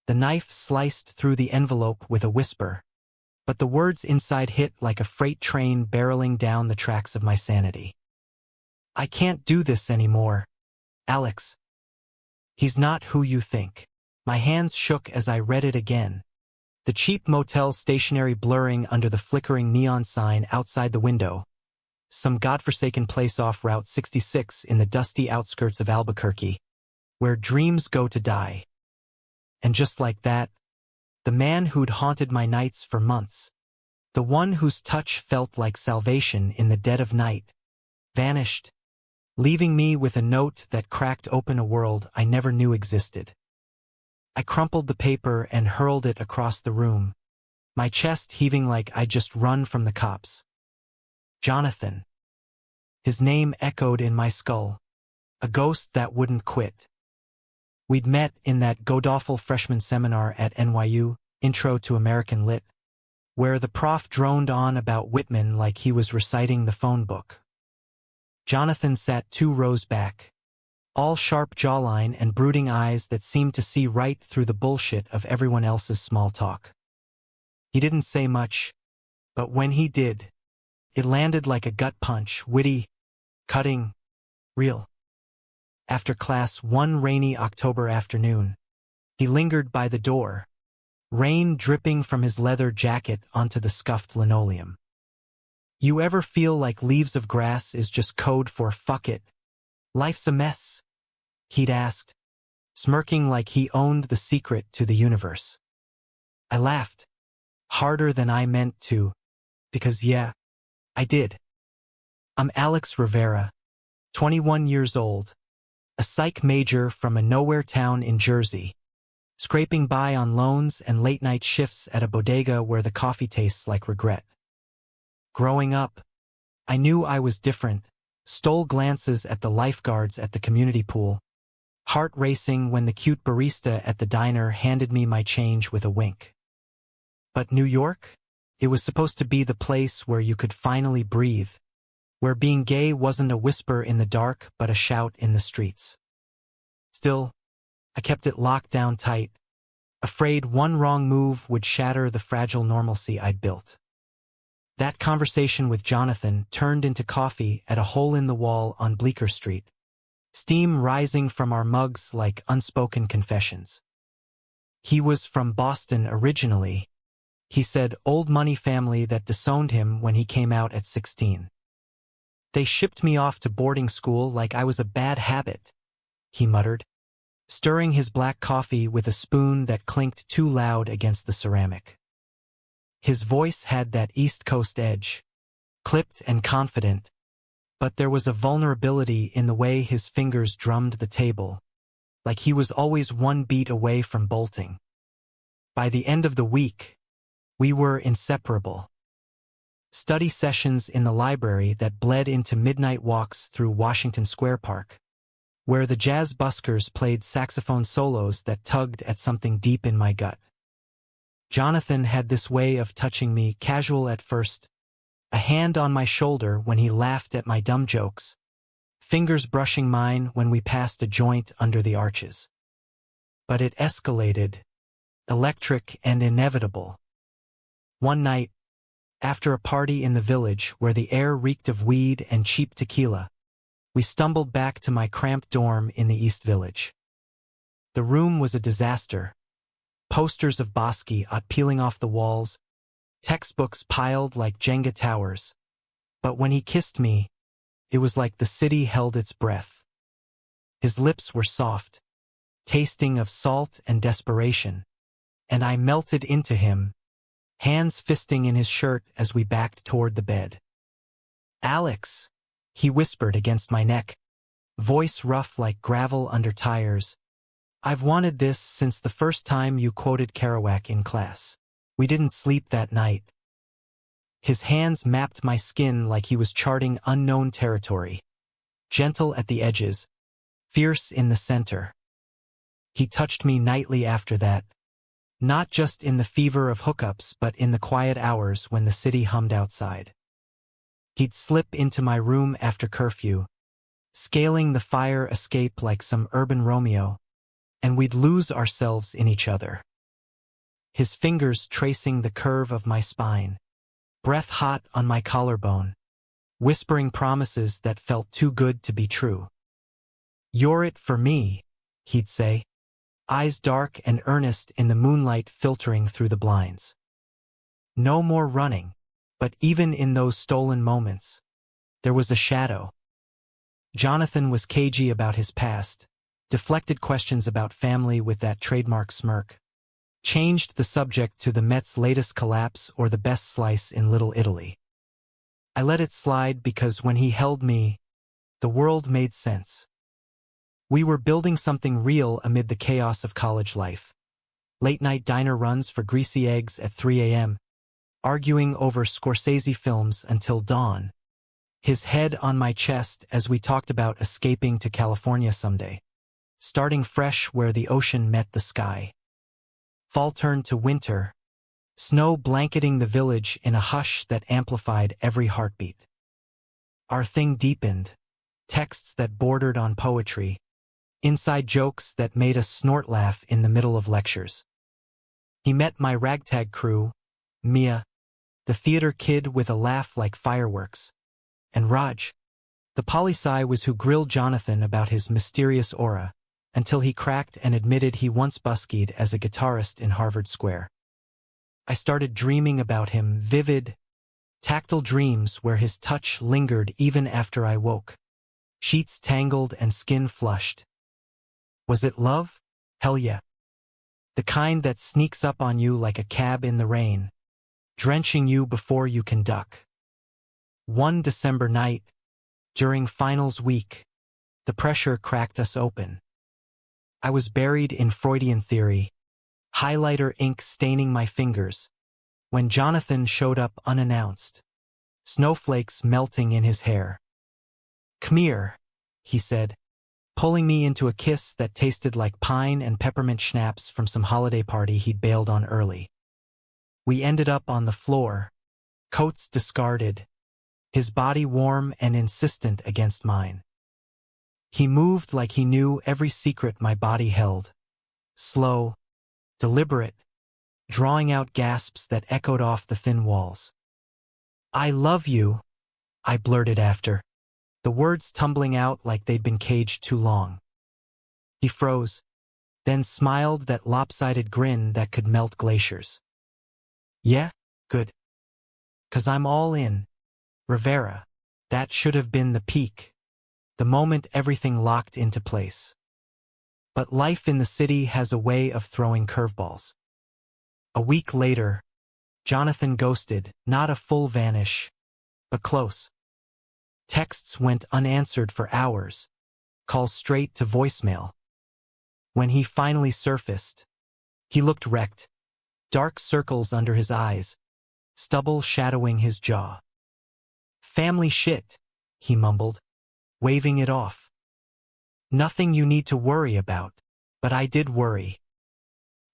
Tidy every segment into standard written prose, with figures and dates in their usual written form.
The knife sliced through the envelope with a whisper, but the words inside hit like a freight train barreling down the tracks of my sanity. I can't do this anymore, Alex. He's not who you think. My hands shook as I read it again. The cheap motel stationery blurring under the flickering neon sign outside the window. Some godforsaken place off Route 66 in the dusty outskirts of Albuquerque, where dreams go to die. And just like that, the man who'd haunted my nights for months, the one whose touch felt like salvation in the dead of night, vanished, leaving me with a note that cracked open a world I never knew existed. I crumpled the paper and hurled it across the room, my chest heaving like I'd just run from the cops. Jonathan. His name echoed in my skull, a ghost that wouldn't quit. We'd met in that god-awful freshman seminar at NYU, Intro to American Lit, where the prof droned on about Whitman like he was reciting the phone book. Jonathan sat 2 rows back, all sharp jawline and brooding eyes that seemed to see right through the bullshit of everyone else's small talk. He didn't say much, but when he did, it landed like a gut punch, witty, cutting, real. After class one rainy October afternoon, he lingered by the door, rain dripping from his leather jacket onto the scuffed linoleum. You ever feel like Leaves of Grass is just code for fuck it? Life's a mess, he'd asked, smirking like he owned the secret to the universe. I laughed, harder than I meant to, because yeah, I did. I'm Alex Rivera, 21 years old, a psych major from a nowhere town in Jersey, scraping by on loans and late-night shifts at a bodega where the coffee tastes like regret. Growing up, I knew I was different, stole glances at the lifeguards at the community pool, heart racing when the cute barista at the diner handed me my change with a wink. But New York? It was supposed to be the place where you could finally breathe, where being gay wasn't a whisper in the dark but a shout in the streets. Still, I kept it locked down tight, afraid one wrong move would shatter the fragile normalcy I'd built. That conversation with Jonathan turned into coffee at a hole-in-the-wall on Bleecker Street, steam rising from our mugs like unspoken confessions. He was from Boston originally, he said, old money family that disowned him when he came out at 16. They shipped me off to boarding school like I was a bad habit, he muttered, stirring his black coffee with a spoon that clinked too loud against the ceramic. His voice had that East Coast edge, clipped and confident, but there was a vulnerability in the way his fingers drummed the table, like he was always one beat away from bolting. By the end of the week, we were inseparable. Study sessions in the library that bled into midnight walks through Washington Square Park, where the jazz buskers played saxophone solos that tugged at something deep in my gut. Jonathan had this way of touching me, casual at first, a hand on my shoulder when he laughed at my dumb jokes, fingers brushing mine when we passed a joint under the arches. But it escalated, electric and inevitable. One night, after a party in the village where the air reeked of weed and cheap tequila, we stumbled back to my cramped dorm in the East Village. The room was a disaster. Posters of Basquiat peeling off the walls, textbooks piled like Jenga towers. But when he kissed me, it was like the city held its breath. His lips were soft, tasting of salt and desperation, and I melted into him, hands fisting in his shirt as we backed toward the bed. Alex, he whispered against my neck, voice rough like gravel under tires. I've wanted this since the first time you quoted Kerouac in class. We didn't sleep that night. His hands mapped my skin like he was charting unknown territory, gentle at the edges, fierce in the center. He touched me nightly after that, not just in the fever of hookups but in the quiet hours when the city hummed outside. He'd slip into my room after curfew, scaling the fire escape like some urban Romeo, and we'd lose ourselves in each other. his fingers tracing the curve of my spine, breath hot on my collarbone, whispering promises that felt too good to be true. "You're it for me," he'd say, eyes dark and earnest in the moonlight filtering through the blinds. No more running, but even in those stolen moments, there was a shadow. Jonathan was cagey about his past, deflected questions about family with that trademark smirk, changed the subject to the Mets' latest collapse or the best slice in Little Italy. I let it slide because when he held me, the world made sense. We were building something real amid the chaos of college life. Late-night diner runs for greasy eggs at 3 a.m., arguing over Scorsese films until dawn, his head on my chest as we talked about escaping to California someday, starting fresh where the ocean met the sky. Fall turned to winter, snow blanketing the village in a hush that amplified every heartbeat. Our thing deepened, texts that bordered on poetry, inside jokes that made us snort laugh in the middle of lectures. He met my ragtag crew, Mia, the theater kid with a laugh like fireworks, and Raj, the poli-sci was who grilled Jonathan about his mysterious aura, until he cracked and admitted he once buskied as a guitarist in Harvard Square. I started dreaming about him, vivid, tactile dreams where his touch lingered even after I woke, sheets tangled and skin flushed. Was it love? Hell yeah. The kind that sneaks up on you like a cab in the rain, drenching you before you can duck. One December night, during finals week, the pressure cracked us open. I was buried in Freudian theory, highlighter ink staining my fingers, when Jonathan showed up unannounced, snowflakes melting in his hair. "Come here," he said, pulling me into a kiss that tasted like pine and peppermint schnapps from some holiday party he'd bailed on early. We ended up on the floor, coats discarded, his body warm and insistent against mine. He moved like he knew every secret my body held, slow, deliberate, drawing out gasps that echoed off the thin walls. "I love you," I blurted after, the words tumbling out like they'd been caged too long. He froze, then smiled that lopsided grin that could melt glaciers. "Yeah, good. 'Cause I'm all in, Rivera." That should have been the peak, the moment everything locked into place. But life in the city has a way of throwing curveballs. A week later, Jonathan ghosted, not a full vanish, but close. Texts went unanswered for hours, calls straight to voicemail. When he finally surfaced, he looked wrecked, dark circles under his eyes, stubble shadowing his jaw. "Family shit," he mumbled, waving it off. "Nothing you need to worry about," but I did worry.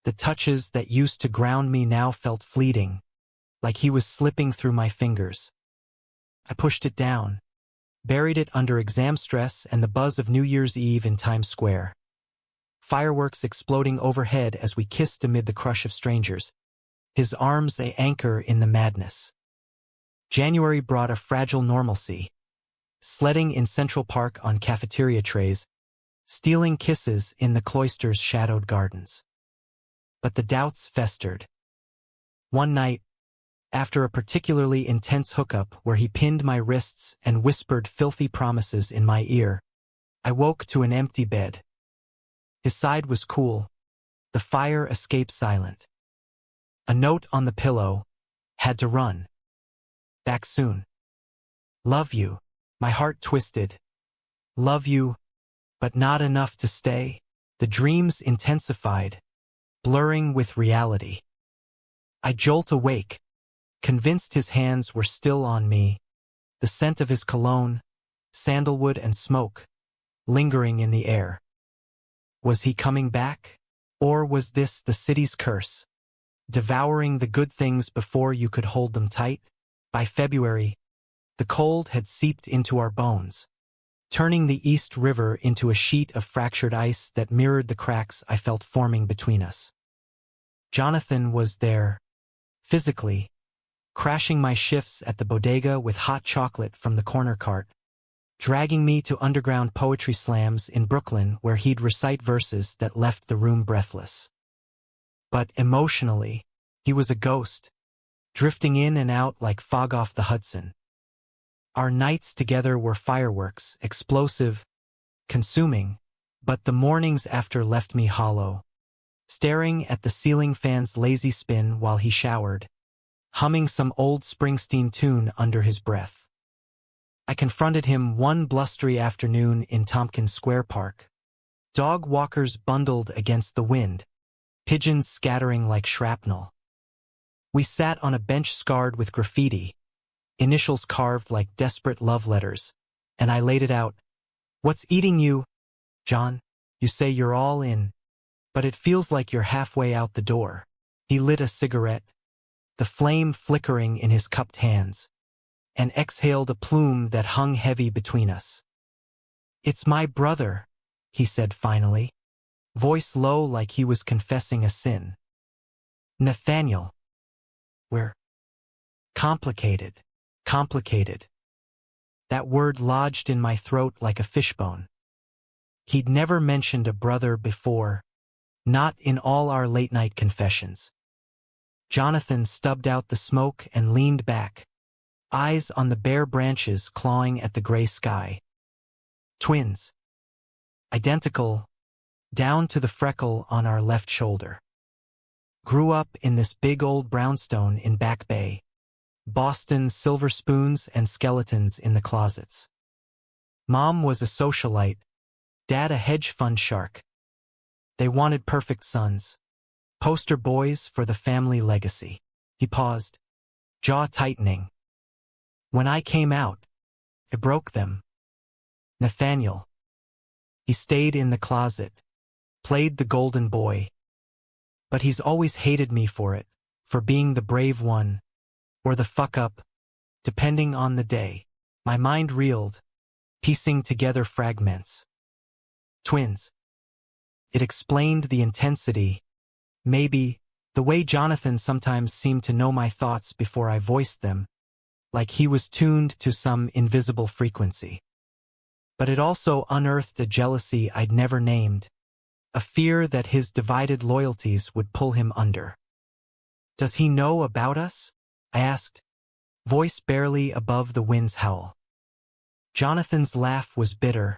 The touches that used to ground me now felt fleeting, like he was slipping through my fingers. I pushed it down, buried it under exam stress and the buzz of New Year's Eve in Times Square. Fireworks exploding overhead as we kissed amid the crush of strangers, his arms an anchor in the madness. January brought a fragile normalcy, sledding in Central Park on cafeteria trays, stealing kisses in the cloister's shadowed gardens. But the doubts festered. One night, after a particularly intense hookup where he pinned my wrists and whispered filthy promises in my ear, I woke to an empty bed. His side was cool, the fire escape silent. A note on the pillow, "Had to run. Back soon. Love you." My heart twisted. Love you, but not enough to stay. The dreams intensified, blurring with reality. I jolt awake, convinced his hands were still on me, the scent of his cologne, sandalwood and smoke, lingering in the air. Was he coming back? Or was this the city's curse, devouring the good things before you could hold them tight? By February, the cold had seeped into our bones, turning the East River into a sheet of fractured ice that mirrored the cracks I felt forming between us. Jonathan was there, physically, crashing my shifts at the bodega with hot chocolate from the corner cart, dragging me to underground poetry slams in Brooklyn where he'd recite verses that left the room breathless. But emotionally, he was a ghost, drifting in and out like fog off the Hudson. Our nights together were fireworks, explosive, consuming, but the mornings after left me hollow, staring at the ceiling fan's lazy spin while he showered, humming some old Springsteen tune under his breath. I confronted him one blustery afternoon in Tompkins Square Park. Dog walkers bundled against the wind, pigeons scattering like shrapnel. We sat on a bench scarred with graffiti, initials carved like desperate love letters, and I laid it out. "What's eating you, John? You say you're all in, but it feels like you're halfway out the door." He lit a cigarette, the flame flickering in his cupped hands, and exhaled a plume that hung heavy between us. "It's my brother," he said finally, voice low like he was confessing a sin. "Nathaniel. We're complicated. Complicated." That word lodged in my throat like a fishbone. He'd never mentioned a brother before, not in all our late-night confessions. Jonathan stubbed out the smoke and leaned back, eyes on the bare branches clawing at the gray sky. Twins. Identical, down to the freckle on our left shoulder. Grew up in this big old brownstone in Back Bay. Boston silver spoons and skeletons in the closets. Mom was a socialite, Dad a hedge fund shark. They wanted perfect sons, poster boys for the family legacy. He paused, jaw tightening. When I came out, it broke them. Nathaniel. He stayed in the closet, played the golden boy. But he's always hated me for it, for being the brave one, or the fuck-up, depending on the day. My mind reeled, piecing together fragments. Twins. It explained the intensity, maybe, the way Jonathan sometimes seemed to know my thoughts before I voiced them, like he was tuned to some invisible frequency. But it also unearthed a jealousy I'd never named, a fear that his divided loyalties would pull him under. "Does he know about us?" I asked, voice barely above the wind's howl. Jonathan's laugh was bitter,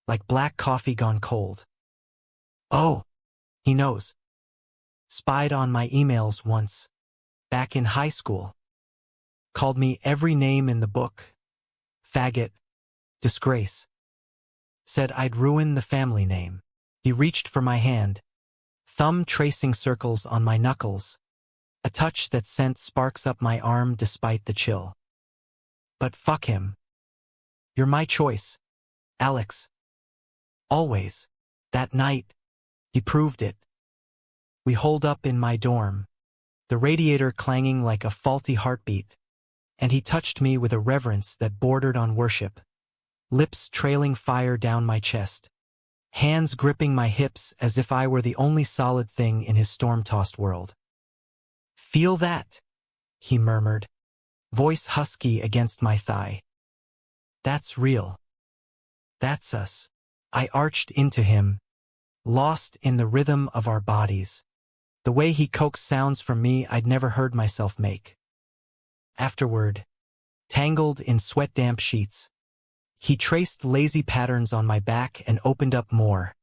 like black coffee gone cold. "Oh, he knows. Spied on my emails once, back in high school. Called me every name in the book. Faggot, disgrace. Said I'd ruin the family name." He reached for my hand, thumb tracing circles on my knuckles, a touch that sent sparks up my arm despite the chill. "But fuck him. You're my choice, Alex. Always." That night, he proved it. We holed up in my dorm, the radiator clanging like a faulty heartbeat, and he touched me with a reverence that bordered on worship, lips trailing fire down my chest, hands gripping my hips as if I were the only solid thing in his storm-tossed world. "Feel that?" he murmured, voice husky against my thigh. "That's real. That's us." I arched into him, lost in the rhythm of our bodies, the way he coaxed sounds from me I'd never heard myself make. Afterward, tangled in sweat-damp sheets, he traced lazy patterns on my back and opened up more.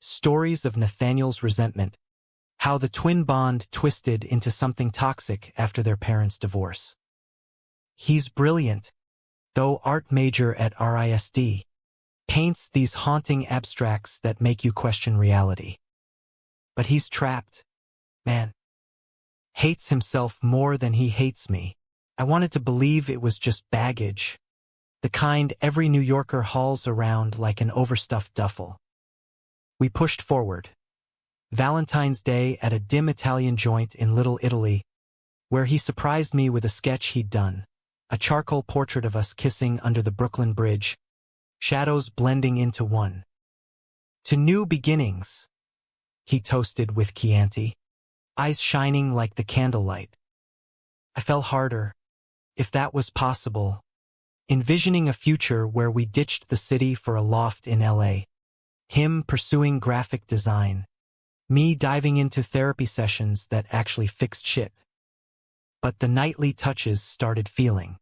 Stories of Nathaniel's resentment, how the twin bond twisted into something toxic after their parents' divorce. He's brilliant, though art major at RISD, paints these haunting abstracts that make you question reality. But he's trapped, man. Hates himself more than he hates me. I wanted to believe it was just baggage, the kind every New Yorker hauls around like an overstuffed duffel. We pushed forward. Valentine's Day at a dim Italian joint in Little Italy, where he surprised me with a sketch he'd done, a charcoal portrait of us kissing under the Brooklyn Bridge, shadows blending into one. "To new beginnings," he toasted with Chianti. eyes shining like the candlelight. I fell harder, if that was possible, envisioning a future where we ditched the city for a loft in LA. Him pursuing graphic design. Me diving into therapy sessions that actually fixed shit. But the nightly touches started feeling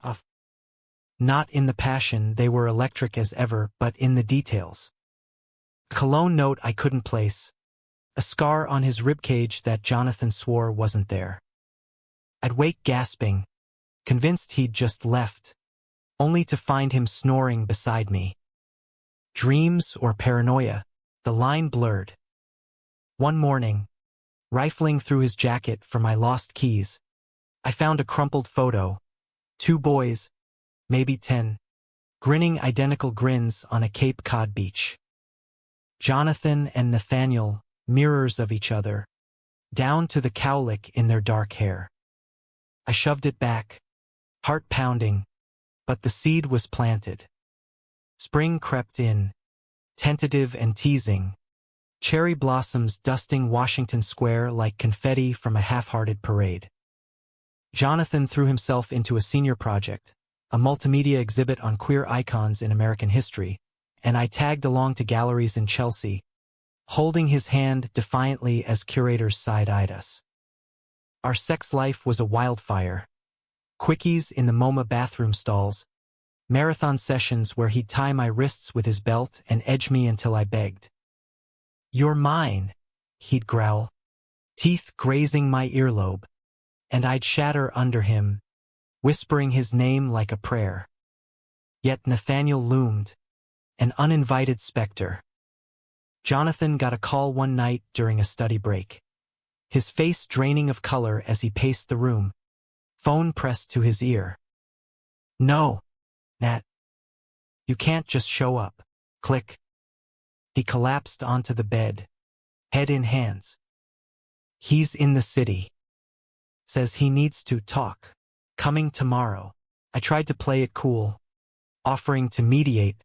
off. Not in the passion, they were electric as ever, but in the details. A cologne note I couldn't place. A scar on his ribcage that Jonathan swore wasn't there. I'd wake gasping, convinced he'd just left, only to find him snoring beside me. Dreams or paranoia, the line blurred. One morning, rifling through his jacket for my lost keys, I found a crumpled photo. 2 boys, maybe 10, grinning identical grins on a Cape Cod beach. Jonathan and Nathaniel, mirrors of each other, down to the cowlick in their dark hair. I shoved it back, heart pounding, but the seed was planted. Spring crept in, tentative and teasing, cherry blossoms dusting Washington Square like confetti from a half-hearted parade. Jonathan threw himself into a senior project, a multimedia exhibit on queer icons in American history, and I tagged along to galleries in Chelsea, holding his hand defiantly as curators side-eyed us. Our sex life was a wildfire. Quickies in the MoMA bathroom stalls, marathon sessions where he'd tie my wrists with his belt and edge me until I begged. "You're mine," he'd growl, teeth grazing my earlobe, and I'd shatter under him, whispering his name like a prayer. Yet Nathaniel loomed, an uninvited specter. Jonathan got a call one night during a study break. His face draining of color as he paced the room, phone pressed to his ear. "No, Nat. You can't just show up." Click. He collapsed onto the bed, head in hands. "He's in the city. Says he needs to talk. Coming tomorrow." I tried to play it cool, offering to mediate,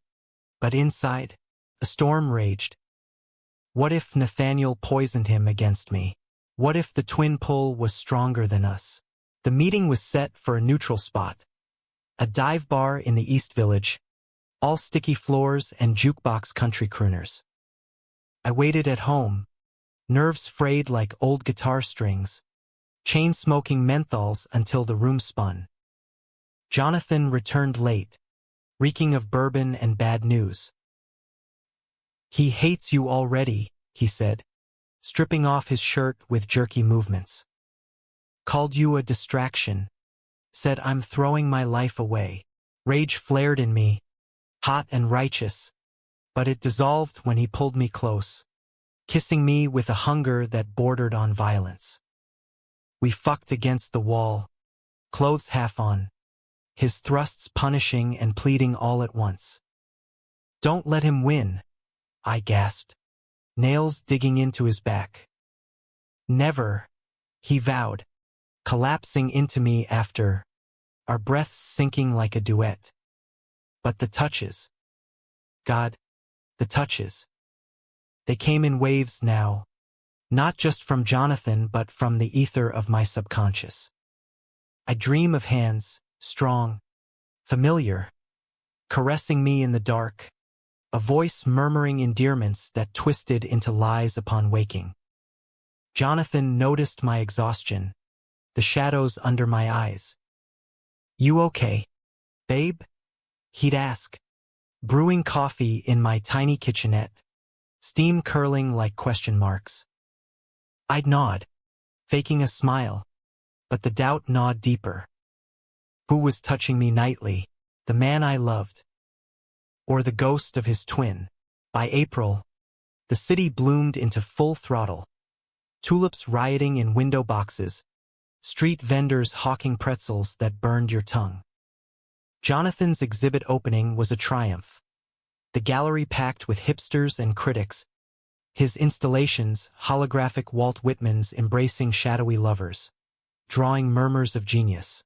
but inside, a storm raged. What if Nathaniel poisoned him against me? What if the twin pull was stronger than us? The meeting was set for a neutral spot. A dive bar in the East Village, all sticky floors and jukebox country crooners. I waited at home, nerves frayed like old guitar strings, chain-smoking menthols until the room spun. Jonathan returned late, reeking of bourbon and bad news. "He hates you already," he said, stripping off his shirt with jerky movements. "Called you a distraction. Said I'm throwing my life away." Rage flared in me, hot and righteous, but it dissolved when he pulled me close, kissing me with a hunger that bordered on violence. We fucked against the wall, clothes half on, his thrusts punishing and pleading all at once. "Don't let him win," I gasped, nails digging into his back. "Never," he vowed, collapsing into me after, our breaths sinking like a duet. But the touches. God, the touches. They came in waves now, not just from Jonathan but from the ether of my subconscious. I dream of hands, strong, familiar, caressing me in the dark, a voice murmuring endearments that twisted into lies upon waking. Jonathan noticed my exhaustion, the shadows under my eyes. "You okay, babe?" he'd ask, brewing coffee in my tiny kitchenette, steam curling like question marks. I'd nod, faking a smile, but the doubt gnawed deeper. Who was touching me nightly, the man I loved, or the ghost of his twin? By April, the city bloomed into full throttle. Tulips rioting in window boxes, street vendors hawking pretzels that burned your tongue. Jonathan's exhibit opening was a triumph. The gallery packed with hipsters and critics, his installations holographic Walt Whitmans embracing shadowy lovers, drawing murmurs of genius.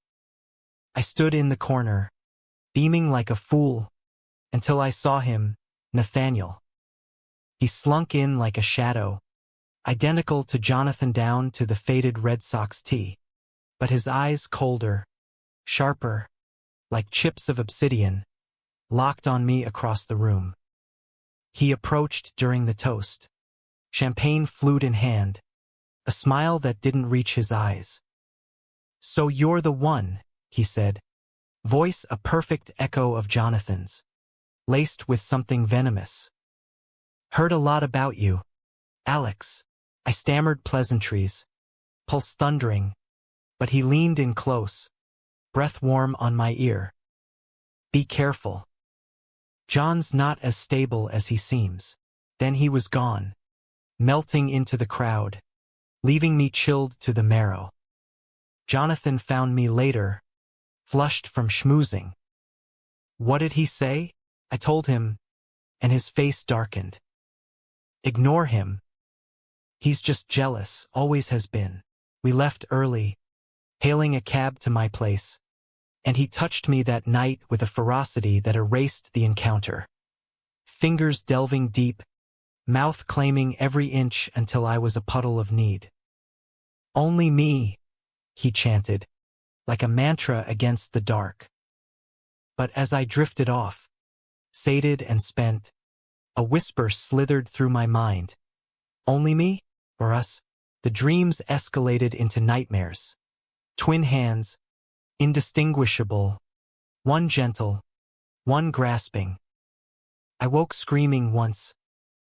I stood in the corner, beaming like a fool, until I saw him, Nathaniel. He slunk in like a shadow, identical to Jonathan down to the faded Red Sox tee, but his eyes colder, sharper, like chips of obsidian, locked on me across the room. He approached during the toast, champagne flute in hand, a smile that didn't reach his eyes. "So you're the one," he said, voice a perfect echo of Jonathan's, laced with something venomous. "Heard a lot about you, Alex." I stammered pleasantries, pulse thundering, but he leaned in close, breath warm on my ear. "Be careful. John's not as stable as he seems." Then he was gone, melting into the crowd, leaving me chilled to the marrow. Jonathan found me later, flushed from schmoozing. "What did he say?" I told him, and his face darkened. "Ignore him. He's just jealous, always has been." We left early, hailing a cab to my place, and he touched me that night with a ferocity that erased the encounter. Fingers delving deep, mouth claiming every inch until I was a puddle of need. "Only me," he chanted, like a mantra against the dark. But as I drifted off, sated and spent, a whisper slithered through my mind. Only me? Or us? The dreams escalated into nightmares. Twin hands, indistinguishable, one gentle, one grasping. I woke screaming once,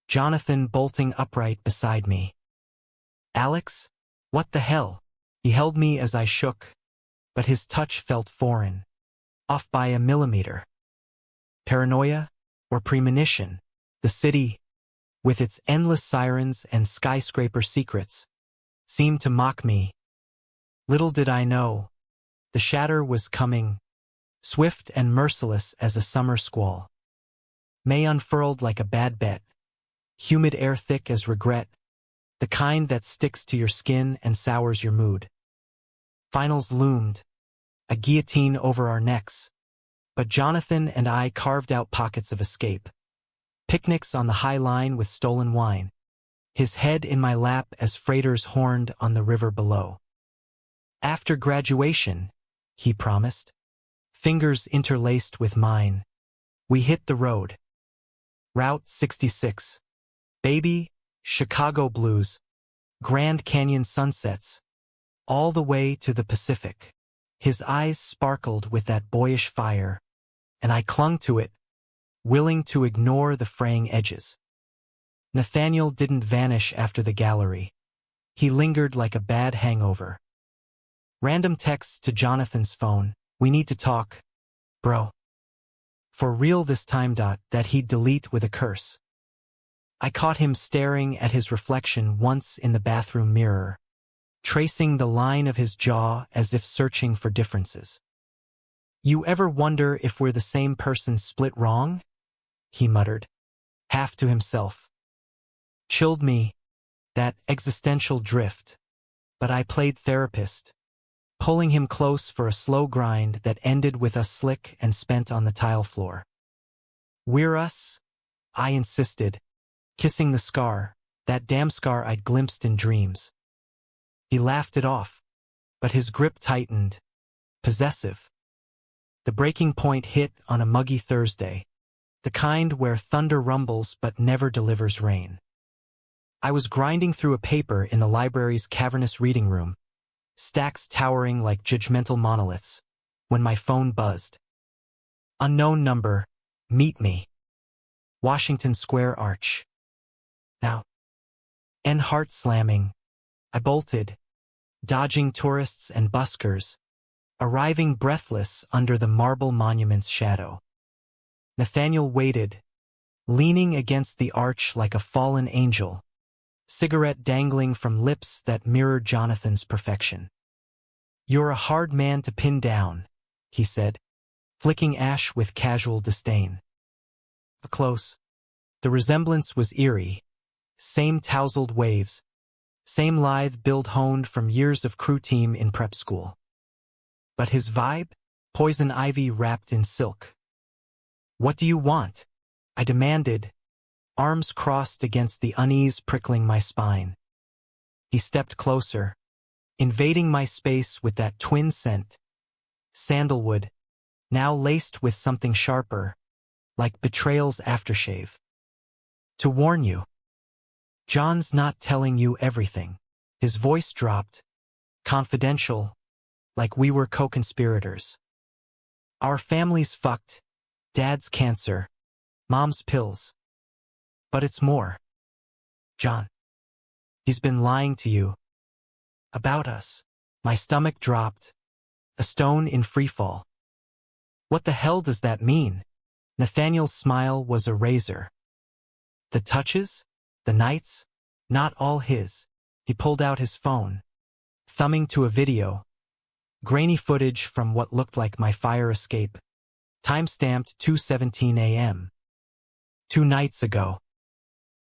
Jonathan bolting upright beside me. "Alex? What the hell?" He held me as I shook, but his touch felt foreign, off by a millimeter. Paranoia? Or premonition? The city, with its endless sirens and skyscraper secrets, seemed to mock me. Little did I know, the shatter was coming, swift and merciless as a summer squall. May unfurled like a bad bet, humid air thick as regret, the kind that sticks to your skin and sours your mood. Finals loomed, a guillotine over our necks, but Jonathan and I carved out pockets of escape. Picnics on the High Line with stolen wine, his head in my lap as freighters horned on the river below. "After graduation," he promised, fingers interlaced with mine, we hit the road. Route 66. Baby, Chicago blues, Grand Canyon sunsets, all the way to the Pacific. His eyes sparkled with that boyish fire, and I clung to it, willing to ignore the fraying edges. Nathaniel didn't vanish after the gallery. He lingered like a bad hangover. Random texts to Jonathan's phone, "We need to talk, bro." For real this time. That he'd delete with a curse. I caught him staring at his reflection once in the bathroom mirror, tracing the line of his jaw as if searching for differences. "You ever wonder if we're the same person split wrong?" he muttered, half to himself. Chilled me, that existential drift, but I played therapist, pulling him close for a slow grind that ended with us slick and spent on the tile floor. "We're us," I insisted, kissing the scar, that damn scar I'd glimpsed in dreams. He laughed it off, but his grip tightened, possessive. The breaking point hit on a muggy Thursday, the kind where thunder rumbles but never delivers rain. I was grinding through a paper in the library's cavernous reading room, stacks towering like judgmental monoliths, when my phone buzzed. Unknown number, meet me. Washington Square Arch. Now. Heart slamming. I bolted, dodging tourists and buskers, arriving breathless under the marble monument's shadow. Nathaniel waited, leaning against the arch like a fallen angel, cigarette dangling from lips that mirrored Jonathan's perfection. "You're a hard man to pin down," he said, flicking ash with casual disdain. Close. The resemblance was eerie. Same tousled waves, same lithe build honed from years of crew team in prep school. But his vibe? Poison ivy wrapped in silk. "What do you want?" I demanded, arms crossed against the unease prickling my spine. He stepped closer, invading my space with that twin scent, sandalwood, now laced with something sharper, like betrayal's aftershave. To warn you, John's not telling you everything. His voice dropped, confidential, like we were co-conspirators. Our family's fucked, Dad's cancer, Mom's pills. But it's more. John. He's been lying to you. About us. My stomach dropped. A stone in freefall. What the hell does that mean? Nathaniel's smile was a razor. The touches? The nights? Not all his. He pulled out his phone, thumbing to a video. Grainy footage from what looked like my fire escape. Time-stamped 2:17 a.m. 2 nights ago.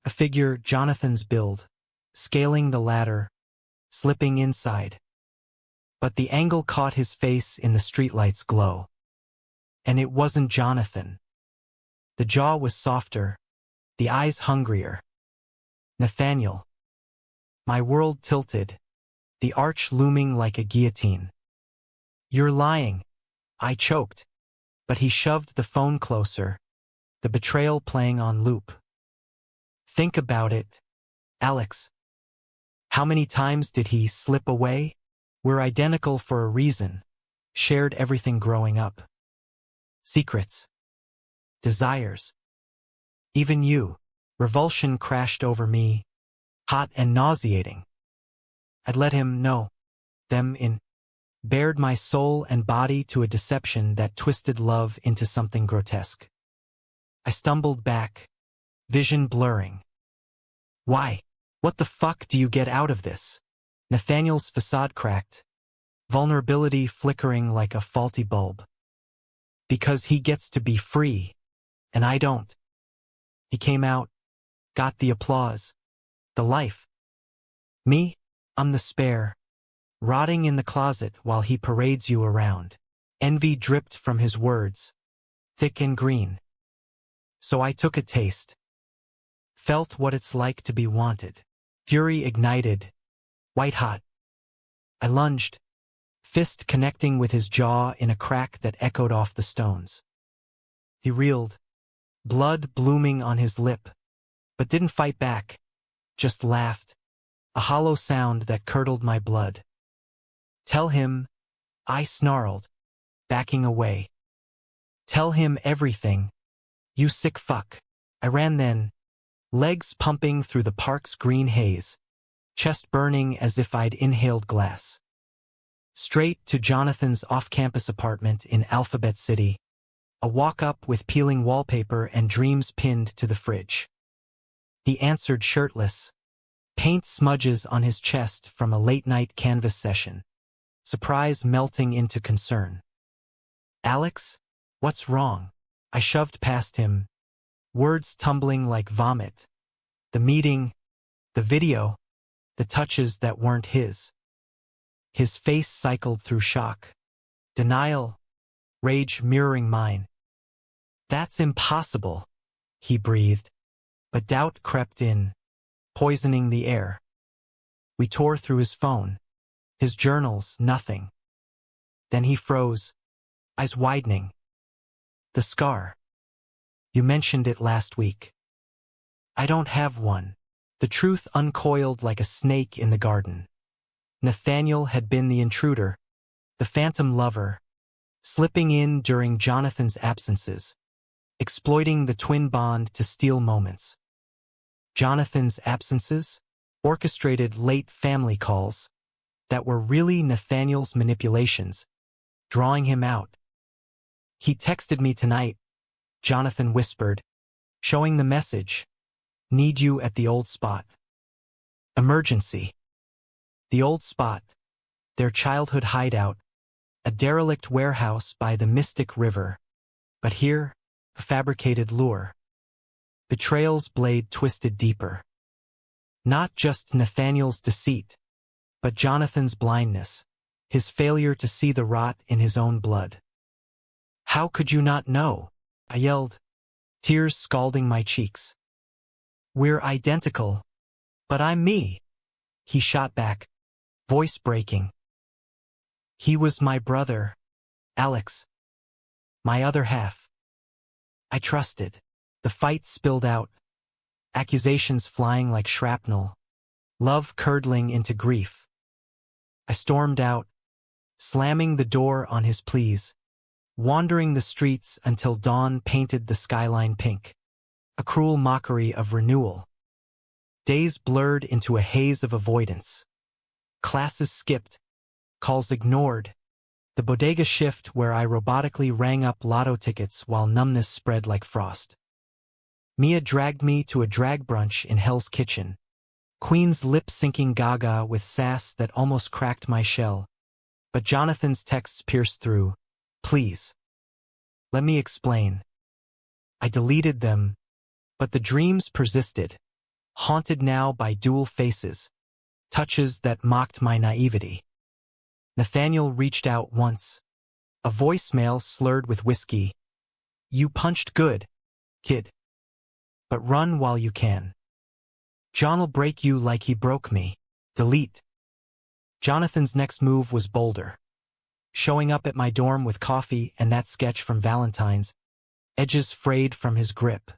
A figure Jonathan's build, scaling the ladder, slipping inside. But the angle caught his face in the streetlight's glow. And it wasn't Jonathan. The jaw was softer, the eyes hungrier. Nathaniel. My world tilted, the arch looming like a guillotine. You're lying. I choked. But he shoved the phone closer, the betrayal playing on loop. Think about it, Alex. How many times did he slip away? We're identical for a reason. Shared everything growing up. Secrets. Desires. Even you. Revulsion crashed over me, hot and nauseating. I'd let him know. Them in. Bared my soul and body to a deception that twisted love into something grotesque. I stumbled back, vision blurring. Why? What the fuck do you get out of this? Nathaniel's facade cracked, vulnerability flickering like a faulty bulb. Because he gets to be free, and I don't. He came out, got the applause, the life. Me? I'm the spare, rotting in the closet while he parades you around. Envy dripped from his words, thick and green. So I took a taste. Felt what it's like to be wanted. Fury ignited, white hot. I lunged, fist connecting with his jaw in a crack that echoed off the stones. He reeled, blood blooming on his lip, but didn't fight back, just laughed, a hollow sound that curdled my blood. Tell him, I snarled, backing away. Tell him everything, you sick fuck. I ran then, legs pumping through the park's green haze, chest burning as if I'd inhaled glass. Straight to Jonathan's off-campus apartment in Alphabet City, a walk-up with peeling wallpaper and dreams pinned to the fridge. He answered shirtless, paint smudges on his chest from a late-night canvas session, surprise melting into concern. Alex, what's wrong? I shoved past him, words tumbling like vomit. The meeting, the video, the touches that weren't his. His face cycled through shock, denial, rage mirroring mine. That's impossible, he breathed, but doubt crept in, poisoning the air. We tore through his phone, his journals, nothing. Then he froze, eyes widening. The scar. You mentioned it last week. I don't have one. The truth uncoiled like a snake in the garden. Nathaniel had been the intruder, the phantom lover, slipping in during Jonathan's absences, exploiting the twin bond to steal moments. Jonathan's absences, orchestrated late family calls, that were really Nathaniel's manipulations, drawing him out. He texted me tonight, Jonathan whispered, showing the message. Need you at the old spot. Emergency. The old spot, their childhood hideout, a derelict warehouse by the Mystic River. But here, a fabricated lure. Betrayal's blade twisted deeper. Not just Nathaniel's deceit, but Jonathan's blindness, his failure to see the rot in his own blood. How could you not know? I yelled, tears scalding my cheeks. We're identical, but I'm me. He shot back, voice breaking. He was my brother, Alex. My other half. I trusted. The fight spilled out, accusations flying like shrapnel, love curdling into grief. I stormed out, slamming the door on his pleas, wandering the streets until dawn painted the skyline pink, a cruel mockery of renewal. Days blurred into a haze of avoidance. Classes skipped, calls ignored, the bodega shift where I robotically rang up lotto tickets while numbness spread like frost. Mia dragged me to a drag brunch in Hell's Kitchen, Queen's lip-syncing gaga with sass that almost cracked my shell. But Jonathan's texts pierced through. Please. Let me explain. I deleted them, but the dreams persisted, haunted now by dual faces, touches that mocked my naivety. Nathaniel reached out once, a voicemail slurred with whiskey. You punched good, kid. But run while you can. John'll break you like he broke me. Delete. Jonathan's next move was bolder. Showing up at my dorm with coffee and that sketch from Valentine's, edges frayed from his grip.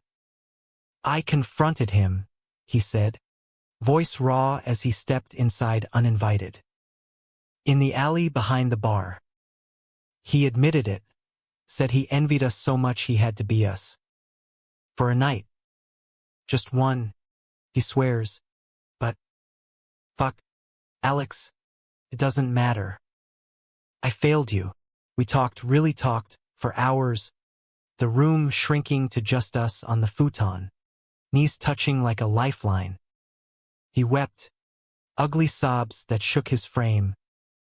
I confronted him, he said, voice raw as he stepped inside uninvited. In the alley behind the bar. He admitted it, said he envied us so much he had to be us. For a night. Just one, he swears. But, fuck, Alex, it doesn't matter. I failed you. We really talked, for hours, the room shrinking to just us on the futon, knees touching like a lifeline. He wept, ugly sobs that shook his frame,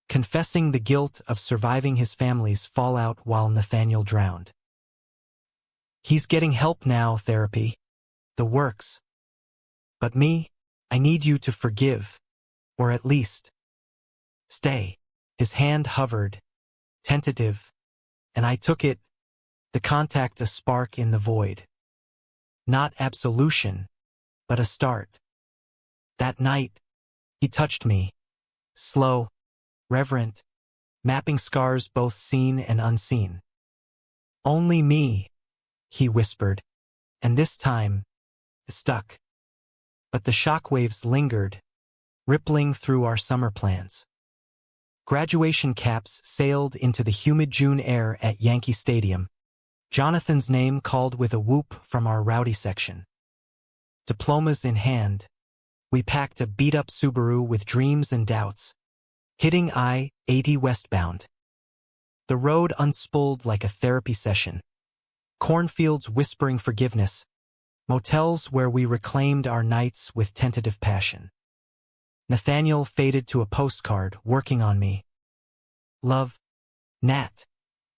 confessing the guilt of surviving his family's fallout while Nathaniel drowned. He's getting help now, therapy. The works. But me, I need you to forgive, or at least stay. His hand hovered, tentative, and I took it, the contact a spark in the void. Not absolution, but a start. That night, he touched me, slow, reverent, mapping scars both seen and unseen. Only me, he whispered, and this time, stuck. But the shockwaves lingered, rippling through our summer plans. Graduation caps sailed into the humid June air at Yankee Stadium. Jonathan's name called with a whoop from our rowdy section. Diplomas in hand, we packed a beat-up Subaru with dreams and doubts, hitting I-80 westbound. The road unspooled like a therapy session. Cornfields whispering forgiveness, motels where we reclaimed our nights with tentative passion. Nathaniel faded to a postcard working on me. Love, Nat.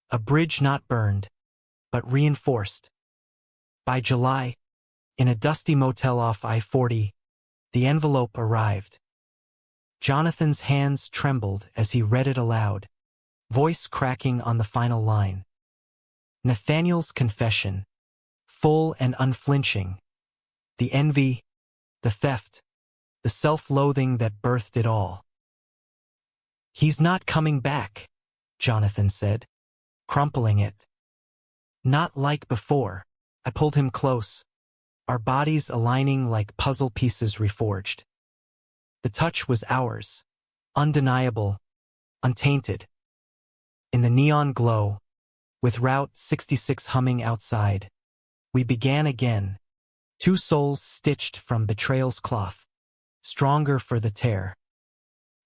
A bridge not burned, but reinforced. By July, in a dusty motel off I-40, the envelope arrived. Jonathan's hands trembled as he read it aloud, voice cracking on the final line. Nathaniel's confession, full and unflinching. The envy, the theft, the self-loathing that birthed it all. He's not coming back, Jonathan said, crumpling it. Not like before. I pulled him close, our bodies aligning like puzzle pieces reforged. The touch was ours, undeniable, untainted. In the neon glow, with Route 66 humming outside, we began again, two souls stitched from betrayal's cloth, stronger for the tear.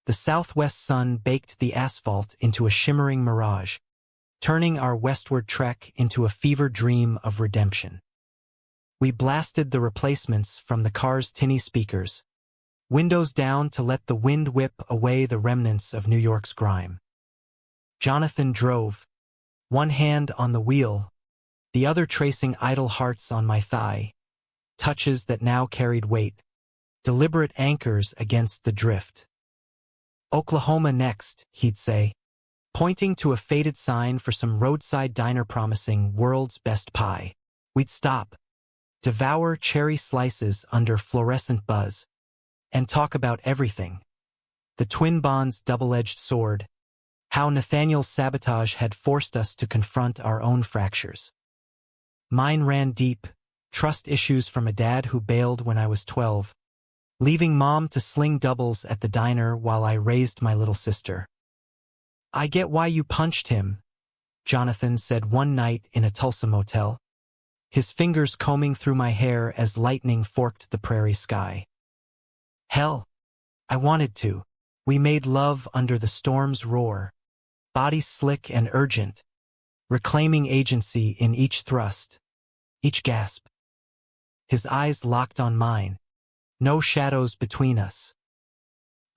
The southwest sun baked the asphalt into a shimmering mirage, turning our westward trek into a fever dream of redemption. We blasted the replacements from the car's tinny speakers, windows down to let the wind whip away the remnants of New York's grime. Jonathan drove, one hand on the wheel, the other tracing idle hearts on my thigh, touches that now carried weight, deliberate anchors against the drift. Oklahoma next, he'd say, pointing to a faded sign for some roadside diner promising world's best pie. We'd stop, devour cherry slices under fluorescent buzz, and talk about everything. The twin bonds' double-edged sword. How Nathaniel's sabotage had forced us to confront our own fractures. Mine ran deep, trust issues from a dad who bailed when I was 12, leaving Mom to sling doubles at the diner while I raised my little sister. "I get why you punched him," Jonathan said one night in a Tulsa motel, his fingers combing through my hair as lightning forked the prairie sky. "Hell, I wanted to." We made love under the storm's roar, bodies slick and urgent, reclaiming agency in each thrust, each gasp. His eyes locked on mine, no shadows between us.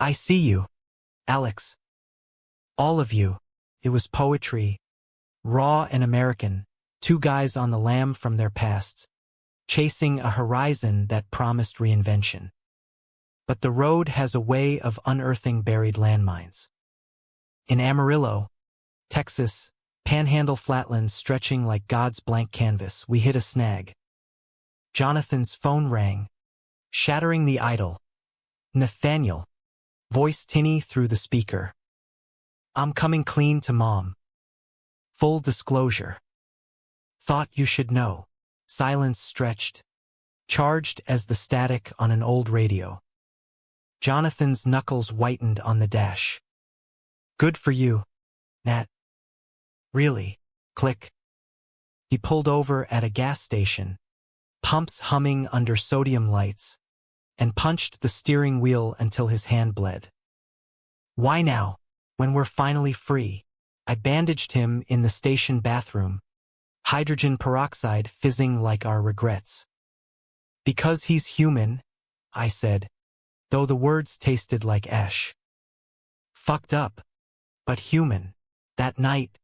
"I see you, Alex. All of you." It was poetry, raw and American, two guys on the lam from their pasts, chasing a horizon that promised reinvention. But the road has a way of unearthing buried landmines. In Amarillo, Texas, Panhandle flatlands stretching like God's blank canvas, we hit a snag. Jonathan's phone rang, shattering the idyll. "Nathaniel," voice tinny through the speaker. "I'm coming clean to Mom. Full disclosure. Thought you should know." Silence stretched, charged as the static on an old radio. Jonathan's knuckles whitened on the dash. "Good for you, Nat." "Really?" Click. He pulled over at a gas station, pumps humming under sodium lights, and punched the steering wheel until his hand bled. "Why now, when we're finally free?" I bandaged him in the station bathroom, hydrogen peroxide fizzing like our regrets. "Because he's human," I said, though the words tasted like ash. "Fucked up, but human." That night,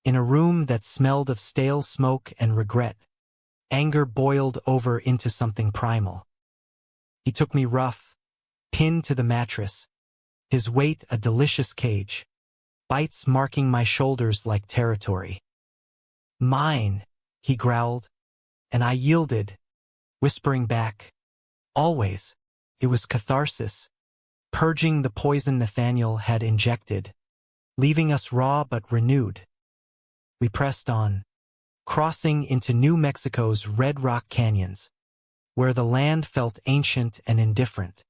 in a room that smelled of stale smoke and regret, anger boiled over into something primal. He took me rough, pinned to the mattress, his weight a delicious cage, bites marking my shoulders like territory. "Mine," he growled, and I yielded, whispering back, "Always." It was catharsis, purging the poison Nathaniel had injected, leaving us raw but renewed. We pressed on, crossing into New Mexico's red rock canyons, where the land felt ancient and indifferent.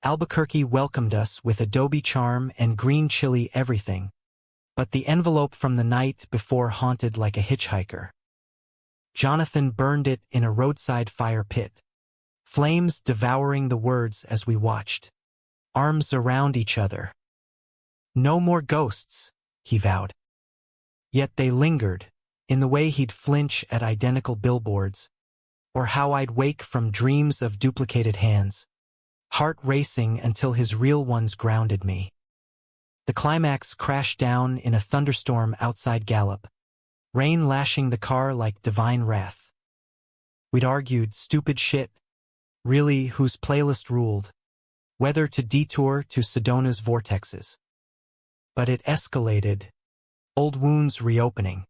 Albuquerque welcomed us with adobe charm and green chili everything, but the envelope from the night before haunted like a hitchhiker. Jonathan burned it in a roadside fire pit, flames devouring the words as we watched, arms around each other. "No more ghosts," he vowed. Yet they lingered, in the way he'd flinch at identical billboards, or how I'd wake from dreams of duplicated hands, heart racing until his real ones grounded me. The climax crashed down in a thunderstorm outside Gallup, rain lashing the car like divine wrath. We'd argued stupid shit, really whose playlist ruled, whether to detour to Sedona's vortexes. But it escalated, old wounds reopening.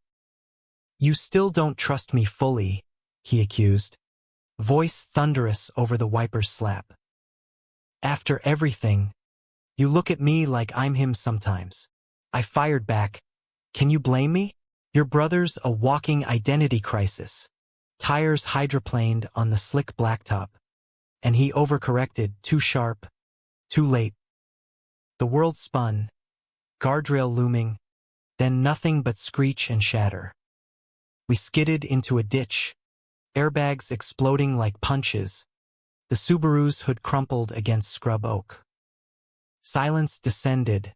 "You still don't trust me fully," he accused, voice thunderous over the wiper's slap. "After everything, you look at me like I'm him sometimes." I fired back, "Can you blame me? Your brother's a walking identity crisis." Tires hydroplaned on the slick blacktop, and he overcorrected, too sharp, too late. The world spun, guardrail looming, then nothing but screech and shatter. We skidded into a ditch, airbags exploding like punches, the Subaru's hood crumpled against scrub oak. Silence descended,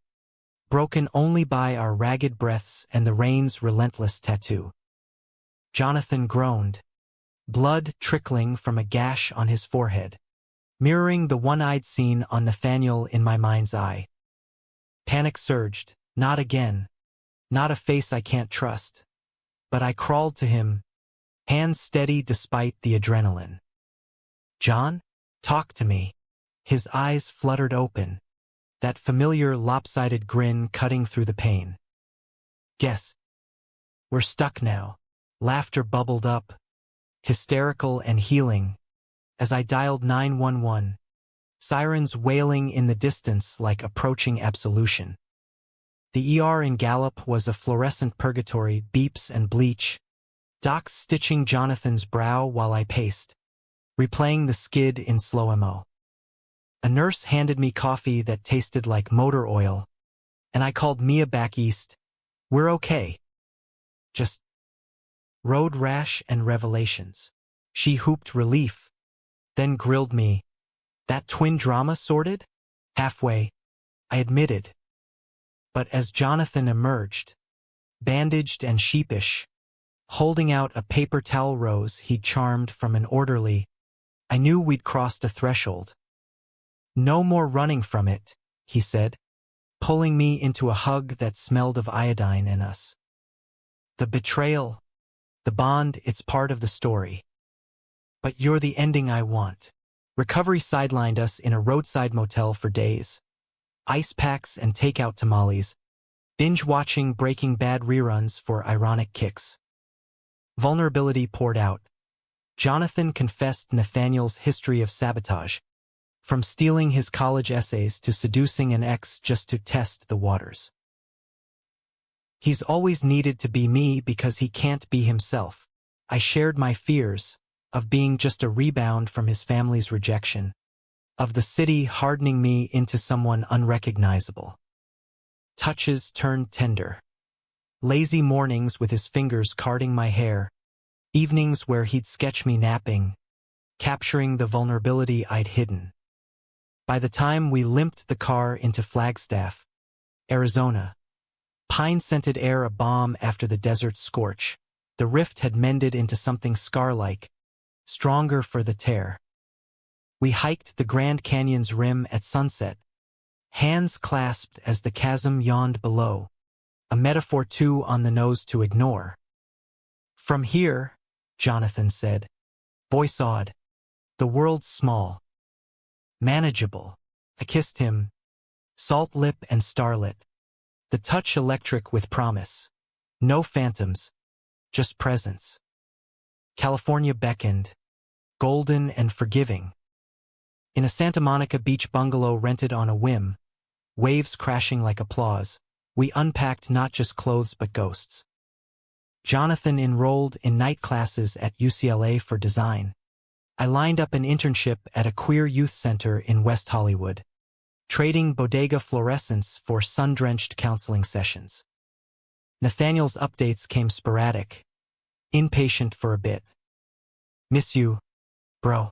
broken only by our ragged breaths and the rain's relentless tattoo. Jonathan groaned, blood trickling from a gash on his forehead, mirroring the one-eyed scene on Nathaniel in my mind's eye. Panic surged. Not again. Not a face I can't trust. But I crawled to him, hands steady despite the adrenaline. "John, talk to me." His eyes fluttered open, that familiar lopsided grin cutting through the pain. "Guess. We're stuck now." Laughter bubbled up, hysterical and healing, as I dialed 911, sirens wailing in the distance like approaching absolution. The ER in Gallup was a fluorescent purgatory, beeps and bleach, docs stitching Jonathan's brow while I paced, replaying the skid in slow-mo. A nurse handed me coffee that tasted like motor oil, and I called Mia back east. We're okay. Just road rash and revelations. She whooped relief, then grilled me. That twin drama sorted? Halfway, I admitted. But as Jonathan emerged, bandaged and sheepish, holding out a paper towel rose he'd charmed from an orderly, I knew we'd crossed a threshold. No more running from it, he said, pulling me into a hug that smelled of iodine and us. The betrayal, the bond, it's part of the story. But you're the ending I want. Recovery sidelined us in a roadside motel for days. Ice packs and takeout tamales, binge-watching Breaking Bad reruns for ironic kicks. Vulnerability poured out. Jonathan confessed Nathaniel's history of sabotage, from stealing his college essays to seducing an ex just to test the waters. He's always needed to be me because he can't be himself. I shared my fears of being just a rebound from his family's rejection, of the city hardening me into someone unrecognizable. Touches turned tender. Lazy mornings with his fingers carding my hair, evenings where he'd sketch me napping, capturing the vulnerability I'd hidden. By the time we limped the car into Flagstaff, Arizona, pine-scented air a balm after the desert scorch, the rift had mended into something scar-like, stronger for the tear. We hiked the Grand Canyon's rim at sunset, hands clasped as the chasm yawned below, a metaphor too on the nose to ignore. From here, Jonathan said, voice awed, the world's small. Manageable. I kissed him, salt lip and starlit, the touch electric with promise. No phantoms, just presence. California beckoned, golden and forgiving. In a Santa Monica beach bungalow rented on a whim, waves crashing like applause, we unpacked not just clothes but ghosts. Jonathan enrolled in night classes at UCLA for design. I lined up an internship at a queer youth center in West Hollywood, trading bodega fluorescents for sun-drenched counseling sessions. Nathaniel's updates came sporadic, impatient for a bit. Miss you, bro.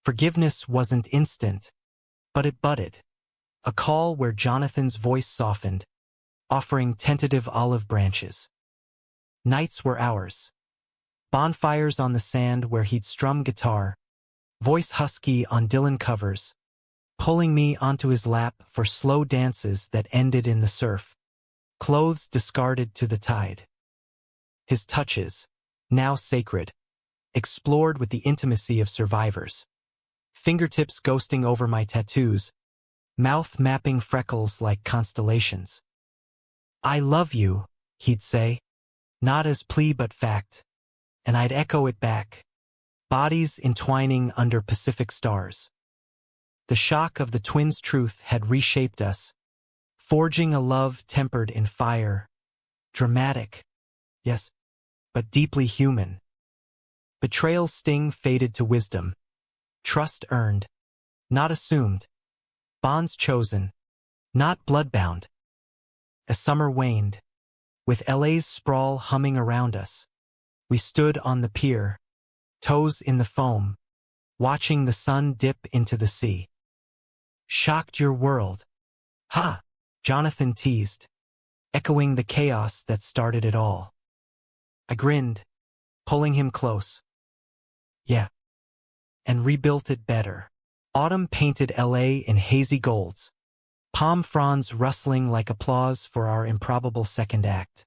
Forgiveness wasn't instant, but it budded. A call where Jonathan's voice softened, offering tentative olive branches. Nights were ours. Bonfires on the sand where he'd strum guitar, voice husky on Dylan covers, pulling me onto his lap for slow dances that ended in the surf, clothes discarded to the tide. His touches, now sacred, explored with the intimacy of survivors, fingertips ghosting over my tattoos, mouth mapping freckles like constellations. I love you, he'd say, not as plea but fact, and I'd echo it back, bodies entwining under Pacific stars. The shock of the twins' truth had reshaped us, forging a love tempered in fire, dramatic, yes, but deeply human. Betrayal's sting faded to wisdom, trust earned, not assumed, bonds chosen, not bloodbound. As summer waned, with LA's sprawl humming around us, we stood on the pier, toes in the foam, watching the sun dip into the sea. Shocked your world. Ha! Jonathan teased, echoing the chaos that started it all. I grinned, pulling him close. Yeah. And rebuilt it better. Autumn painted LA in hazy golds, palm fronds rustling like applause for our improbable second act.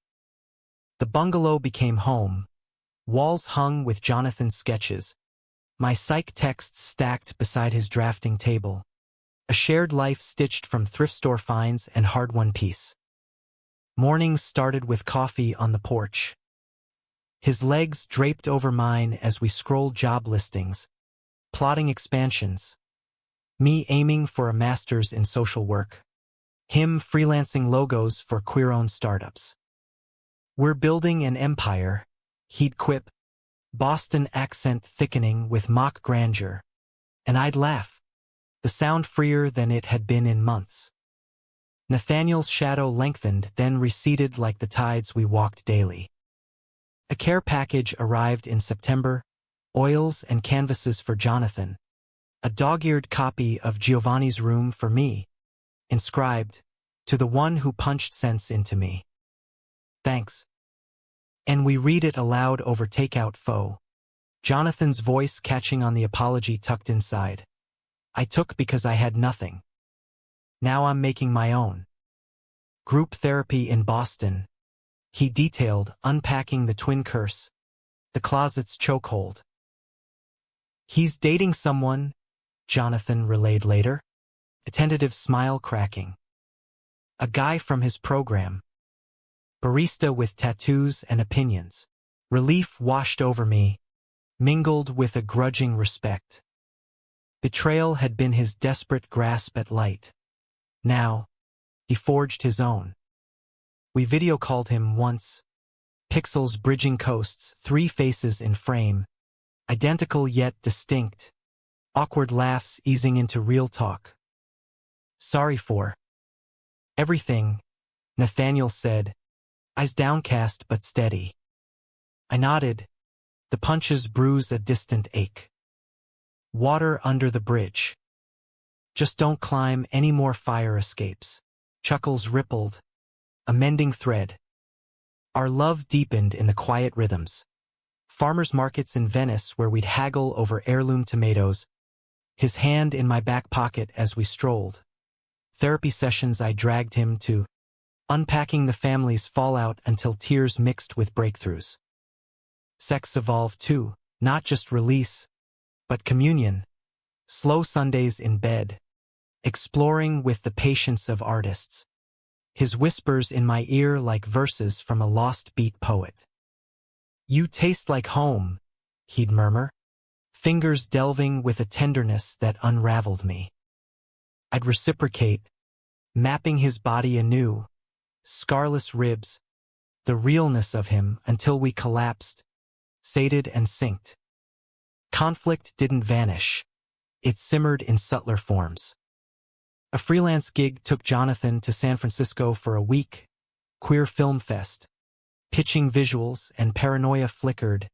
The bungalow became home, walls hung with Jonathan's sketches, my psych texts stacked beside his drafting table, a shared life stitched from thrift store finds and hard-won peace. Mornings started with coffee on the porch. His legs draped over mine as we scrolled job listings, plotting expansions. Me aiming for a master's in social work. Him freelancing logos for queer-owned startups. We're building an empire, he'd quip, Boston accent thickening with mock grandeur. And I'd laugh, the sound freer than it had been in months. Nathaniel's shadow lengthened, then receded like the tides we walked daily. A care package arrived in September, oils and canvases for Jonathan, a dog-eared copy of Giovanni's Room for me, inscribed, "To the one who punched sense into me. Thanks." And we read it aloud over takeout pho, Jonathan's voice catching on the apology tucked inside. I took because I had nothing. Now I'm making my own. Group therapy in Boston. He detailed, unpacking the twin curse, the closet's chokehold. He's dating someone, Jonathan relayed later, a tentative smile cracking. A guy from his program. Barista with tattoos and opinions. Relief washed over me, mingled with a grudging respect. Betrayal had been his desperate grasp at light. Now, he forged his own. We video-called him once. Pixels bridging coasts, 3 faces in frame. Identical yet distinct. Awkward laughs easing into real talk. Sorry for everything, Nathaniel said, eyes downcast but steady. I nodded. The punches bruise a distant ache. Water under the bridge. Just don't climb any more fire escapes. Chuckles rippled. A mending thread. Our love deepened in the quiet rhythms. Farmers markets in Venice where we'd haggle over heirloom tomatoes. His hand in my back pocket as we strolled. Therapy sessions I dragged him to. Unpacking the family's fallout until tears mixed with breakthroughs. Sex evolved too, not just release, but communion. Slow Sundays in bed. Exploring with the patience of artists. His whispers in my ear like verses from a lost beat poet. You taste like home, he'd murmur, fingers delving with a tenderness that unraveled me. I'd reciprocate, mapping his body anew, scarless ribs, the realness of him until we collapsed, sated and synced. Conflict didn't vanish. It simmered in subtler forms. A freelance gig took Jonathan to San Francisco for a week, queer film fest. Pitching visuals and paranoia flickered,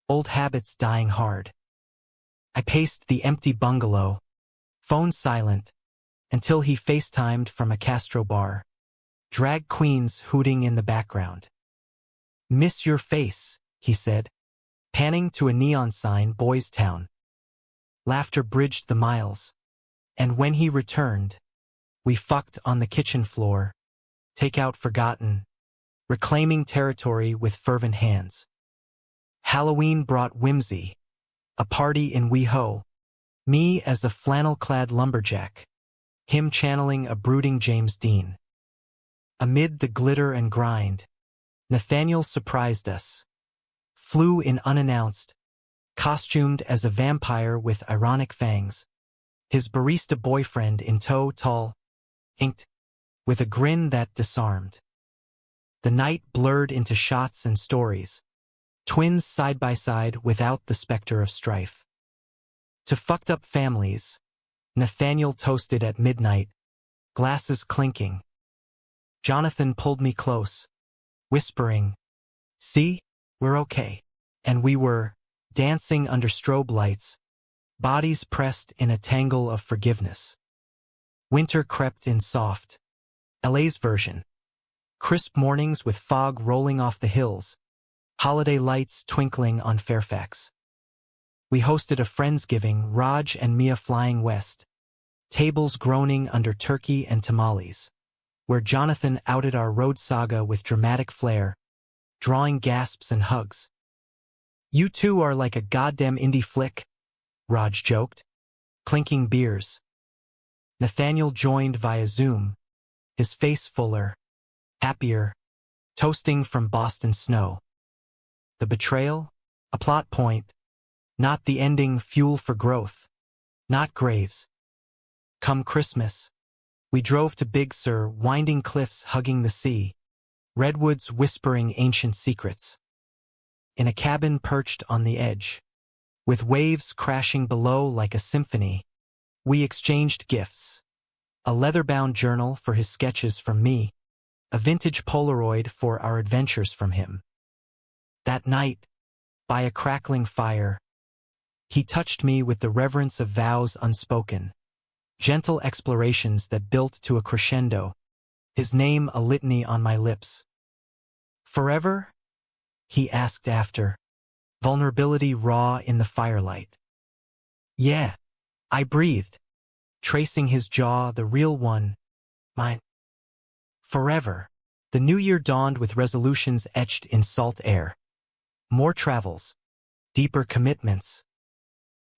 old habits dying hard. I paced the empty bungalow, phone silent, until he FaceTimed from a Castro bar. Drag queens hooting in the background. Miss your face, he said, panning to a neon sign, Boys Town. Laughter bridged the miles. And when he returned, we fucked on the kitchen floor, takeout forgotten, reclaiming territory with fervent hands. Halloween brought whimsy, a party in WeHo, me as a flannel-clad lumberjack, him channeling a brooding James Dean. Amid the glitter and grind, Nathaniel surprised us. Flew in unannounced, costumed as a vampire with ironic fangs. His barista boyfriend in tow, tall, inked, with a grin that disarmed. The night blurred into shots and stories, twins side by side without the specter of strife. To fucked up families, Nathaniel toasted at midnight, glasses clinking. Jonathan pulled me close, whispering, "See, we're okay." And we were, dancing under strobe lights, bodies pressed in a tangle of forgiveness. Winter crept in soft, LA's version. Crisp mornings with fog rolling off the hills, holiday lights twinkling on Fairfax. We hosted a Friendsgiving, Raj and Mia flying west, tables groaning under turkey and tamales, where Jonathan outed our road saga with dramatic flair, drawing gasps and hugs. You two are like a goddamn indie flick, Raj joked, clinking beers. Nathaniel joined via Zoom, his face fuller, happier, toasting from Boston snow. The betrayal? A plot point. Not the ending, fuel for growth. Not graves. Come Christmas, we drove to Big Sur, winding cliffs hugging the sea, redwoods whispering ancient secrets. In a cabin perched on the edge, with waves crashing below like a symphony, we exchanged gifts. A leather-bound journal for his sketches from me, a vintage Polaroid for our adventures from him. That night, by a crackling fire, he touched me with the reverence of vows unspoken, gentle explorations that built to a crescendo, his name a litany on my lips. Forever? He asked after, vulnerability raw in the firelight. Yeah, I breathed, tracing his jaw, the real one, mine. Forever. The new year dawned with resolutions etched in salt air. More travels, deeper commitments.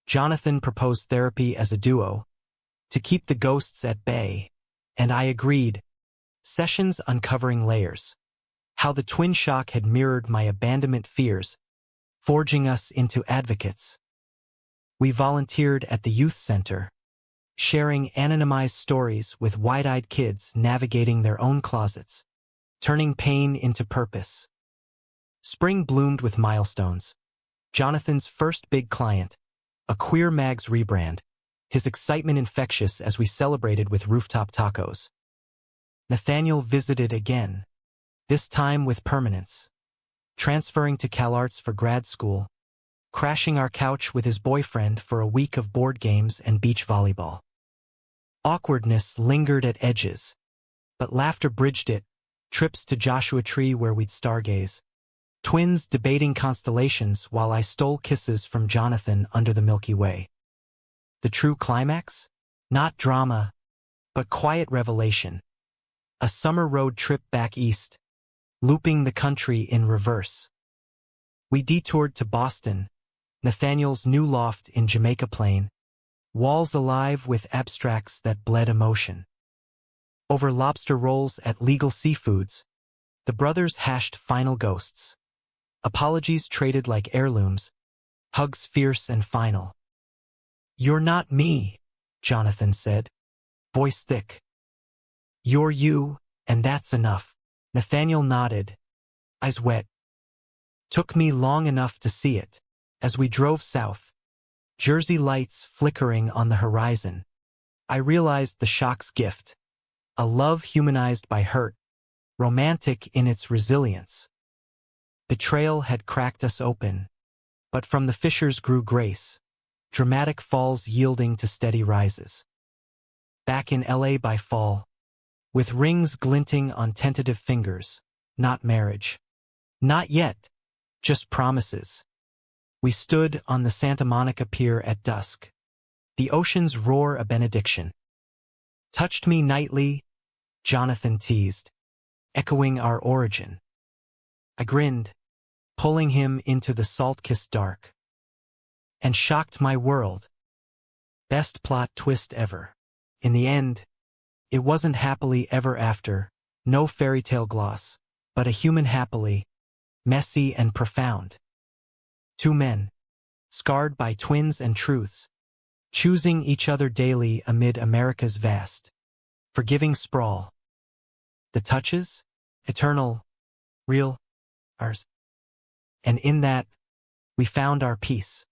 Jonathan proposed therapy as a duo, to keep the ghosts at bay, and I agreed. Sessions uncovering layers. How the twin shock had mirrored my abandonment fears, forging us into advocates. We volunteered at the youth center, sharing anonymized stories with wide-eyed kids navigating their own closets, turning pain into purpose. Spring bloomed with milestones. Jonathan's first big client, a Queer Mags rebrand, his excitement infectious as we celebrated with rooftop tacos. Nathaniel visited again, this time with permanence, transferring to CalArts for grad school, crashing our couch with his boyfriend for a week of board games and beach volleyball. Awkwardness lingered at edges, but laughter bridged it, trips to Joshua Tree where we'd stargaze, twins debating constellations while I stole kisses from Jonathan under the Milky Way. The true climax? Not drama, but quiet revelation. A summer road trip back east, looping the country in reverse. We detoured to Boston, Nathaniel's new loft in Jamaica Plain, walls alive with abstracts that bled emotion. Over lobster rolls at Legal Seafoods, the brothers hashed final ghosts. Apologies traded like heirlooms, hugs fierce and final. You're not me, Jonathan said, voice thick. You're you, and that's enough. Nathaniel nodded, eyes wet. Took me long enough to see it. As we drove south, Jersey lights flickering on the horizon, I realized the shock's gift. A love humanized by hurt, romantic in its resilience. Betrayal had cracked us open, but from the fissures grew grace, dramatic falls yielding to steady rises. Back in LA by fall, with rings glinting on tentative fingers, not marriage. Not yet, just promises. We stood on the Santa Monica Pier at dusk. The ocean's roar a benediction. Touched me nightly, Jonathan teased, echoing our origin. I grinned, pulling him into the salt-kissed dark. And shocked my world. Best plot twist ever. In the end, it wasn't happily ever after, no fairy tale gloss, but a human happily, messy and profound. Two men, scarred by twins and truths, choosing each other daily amid America's vast, forgiving sprawl. The touches? Eternal, real, ours. And in that, we found our peace.